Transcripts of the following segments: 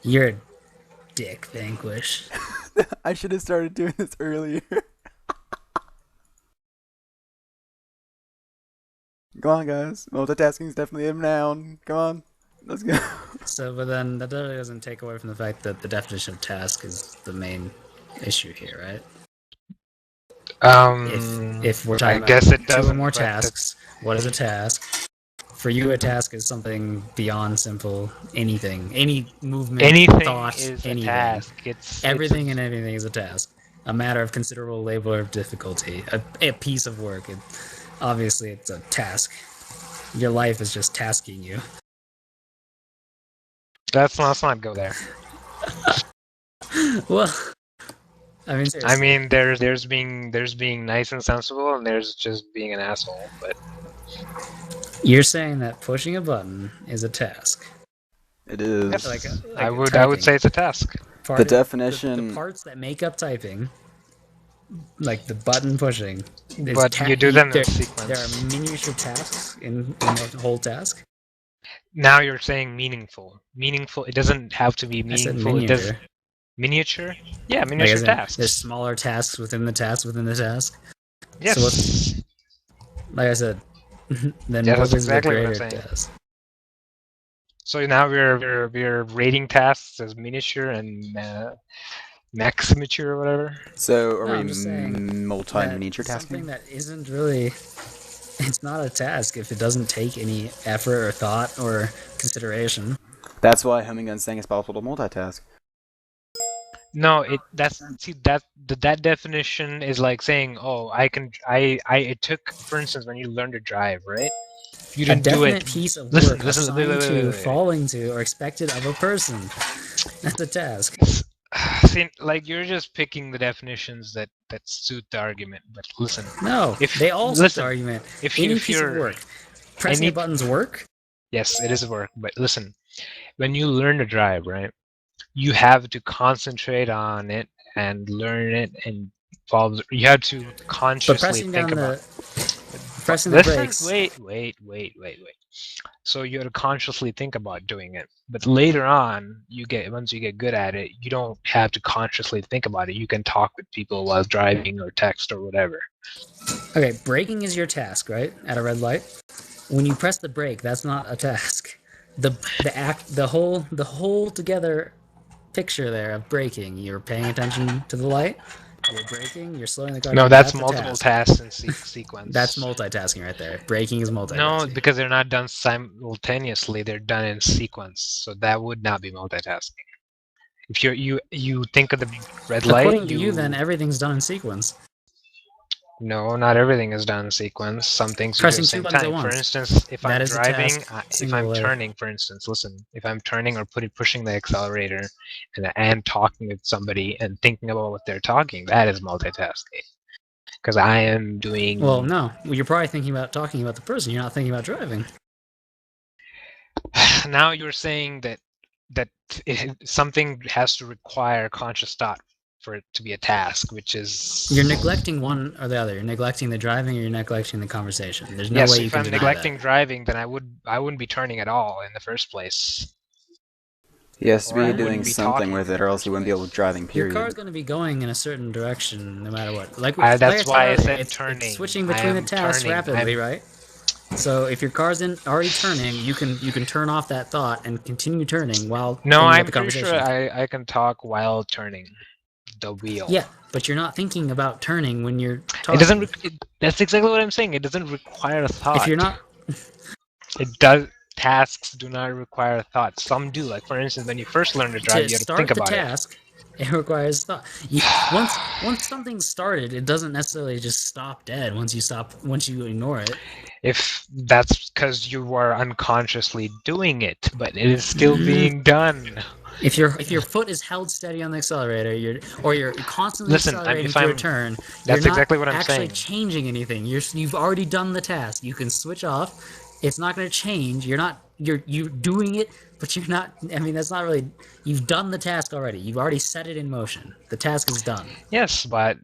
You're a dick, Vanquish. I should have started doing this earlier. Come on, guys. Multitasking is definitely a noun. Come on. Let's go. So, but then that doesn't take away from the fact that the definition of task is the main issue here, right? If we're I talking about guess it two or doesn't, more but tasks, what is a task? For you, a task is something beyond simple anything, any movement, anything thought, is a anything. task. It's Everything and anything is a task. A matter of considerable labor of difficulty. A piece of work. Obviously, it's a task. Your life is just tasking you. let's not go there. Well, I mean, seriously. I mean, there's being nice and sensible, and there's just being an asshole. But You're saying that pushing a button is a task. It is. yes, Like I would typing. say it's a task. The definition. The parts that make up typing, like the button pushing, But you do them in there sequence. are miniature tasks in the whole task. Now you're saying meaningful. Meaningful. It doesn't have to be I said meaningful. It does miniature. miniature. Yeah, Like, miniature as in, tasks. there's smaller tasks within the task within the task. Yes. So like I said, then Yeah, what that's is the exactly what I'm greater saying. task? So now we're rating tasks as miniature and maximature or whatever. So are No, we I'm just saying multi-miniature something tasking? that isn't really, it's not a task if it doesn't take any effort or thought or consideration. That's why Homingun's saying it's possible to multitask. No, that definition is like saying, oh, it took, for instance, when you learn to drive, right? You A didn't do definite it. piece of Listen, work listen, assigned to, wait. falling to, or expected of a person. That's a task. See, like you're just picking the definitions that suit the argument. But listen, No, if they all suit the listen, argument. if Any if piece of you're work. Pressing any a button's work? yes, it is work. But listen, when you learn to drive, right, you have to concentrate on it and learn it and follow. You have to But consciously pressing think down about. pressing the Listen, brakes. wait. So you have to consciously think about doing it. But later on, once you get good at it, you don't have to consciously think about it. You can talk with people while driving or text or whatever. Okay, braking is your task, right? At a red light. When you press the brake, that's not a task. The whole together picture there of braking. You're paying attention to the light. You're braking. You're slowing the car No, down. that's A multiple task. tasks in sequence. That's multitasking right there. Braking is No, multitasking. because they're not done simultaneously. They're done in sequence. So that would not be multitasking. If you think of the red light, According to you, then everything's done in sequence. No, not everything is done in sequence. Some things you do at Pressing the two same buttons at time. For once. instance, if That I'm is a driving, task, if I'm singular. turning, for instance, listen, if I'm turning or pushing the accelerator and talking with somebody and thinking about what they're talking, that is multitasking. Because I am doing. Well, no. You're probably talking about the person. You're not thinking about driving. Now you're saying that something has to require conscious thought for it to be a task, which is You're neglecting one or the other. You're neglecting the driving, or you're neglecting the conversation. There's no yes. way you If can I'm deny neglecting that. driving, then I wouldn't be turning at all in the first place. He has to Or I be doing wouldn't be something talking with in it, the or else first he wouldn't be able to place. driving. Your car's Period. going to be going in a certain direction no matter what. Like That's I said why I earlier, said turning. it's switching I between the am tasks turning. rapidly, right? So if your car's already turning, you can turn off that thought and continue turning while No, thinking about I'm the pretty sure conversation. I can talk while turning the wheel. Yeah, but you're not thinking about turning when you're talking. It doesn't. That's exactly what I'm saying. It doesn't require a thought. If you're not, It does. Tasks do not require a thought. Some do. Like for instance, when you first learn to drive, to you have to think start the about it. task, it requires thought. Once something's started, it doesn't necessarily just stop dead once you ignore it. If that's because you are unconsciously doing it, but it is still being done. If your foot is held steady on the accelerator, you're constantly accelerating through a turn, you're That's not exactly what I'm actually saying. changing anything. You've already done the task. You can switch off. It's not going to change. You're doing it, but you're not. I mean, that's not really. You've done the task already. You've already set it in motion. The task is done. Yes, but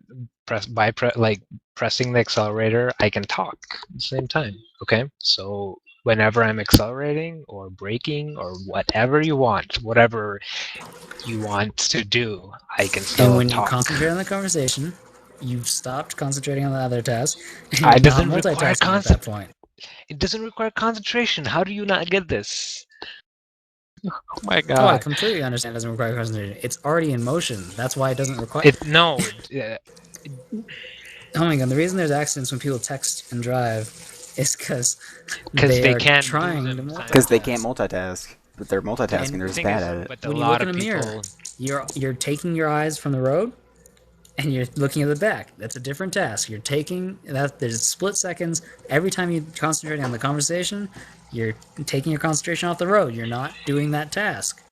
pressing the accelerator, I can talk at the same time. Okay, so whenever I'm accelerating or braking or whatever you want to do, I can still And when you talk. concentrate on the conversation, you've stopped concentrating on the other task, and It you're not doesn't require multitasking at that point. It doesn't require concentration. How do you not get this? Oh my Oh, I god! completely understand. It doesn't require concentration. It's already in motion. That's why it doesn't require. Oh my god! The reason there's accidents when people text and drive is because they are can't trying do to them multitask. Because they can't multitask. But they're multitasking. And They're The just thing bad is, at it. but a When you lot look in of a people. mirror, you're taking your eyes from the road, and you're looking at the back. That's a different task. You're taking that. There's split seconds every time you concentrate on the conversation. You're taking your concentration off the road. You're not doing that task.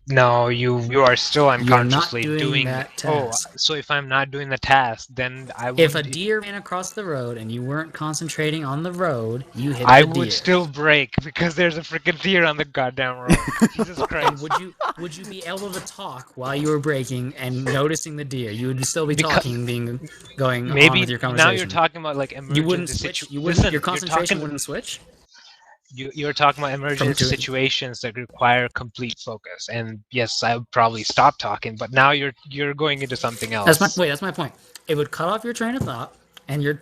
No, you are still unconsciously You're not doing that Oh, task. so if I'm not doing the task, then I would. If a deer ran across the road and you weren't concentrating on the road, you hit I the deer. would still brake because there's a freaking deer on the goddamn road. Jesus And Christ! would you be able to talk while you were braking and noticing the deer? You would still be Because- talking, going on Maybe with your conversation. now you're talking about like emergency You wouldn't switch. You wouldn't. Listen, Your concentration you're wouldn't switch. you're talking about emergency situations that require complete focus, and yes, I would probably stop talking. But now you're going into something else. That's my point. It would cut off your train of thought, and you'd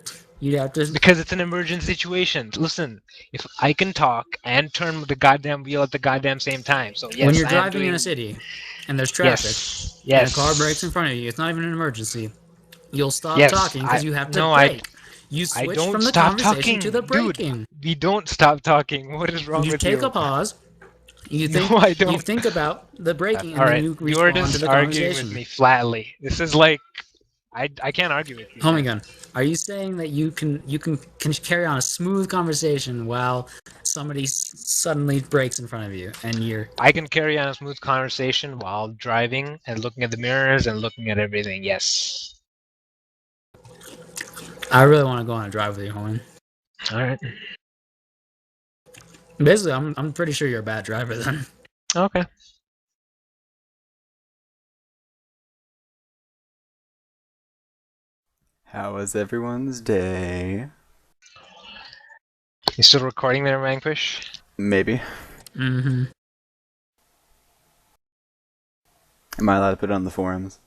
have to. Because it's an emergency situation. Listen, if I can talk and turn the goddamn wheel at the goddamn same time, so yes, When you're I am driving in doing- a city, and there's traffic, yes, and a car breaks in front of you, it's not even an emergency. You'll stop Yes, talking because you have to no, brake. You I switch don't from the stop conversation talking, to the dude. braking. We don't stop talking. What is wrong You with take you? a pause. You think. No, I don't. You think about the braking, and All then right, you you're respond to just the arguing conversation. with me flatly. This is like, I can't argue with you. Homingun, are you saying that you can carry on a smooth conversation while somebody suddenly breaks in front of you, and you're? I can carry on a smooth conversation while driving and looking at the mirrors and looking at everything. Yes. I really want to go on a drive with you, Homingun. All right. Basically, I'm pretty sure you're a bad driver then. Okay. How was everyone's day? You still recording there, Vanquish? Maybe. Mm-hmm. Am I allowed to put it on the forums?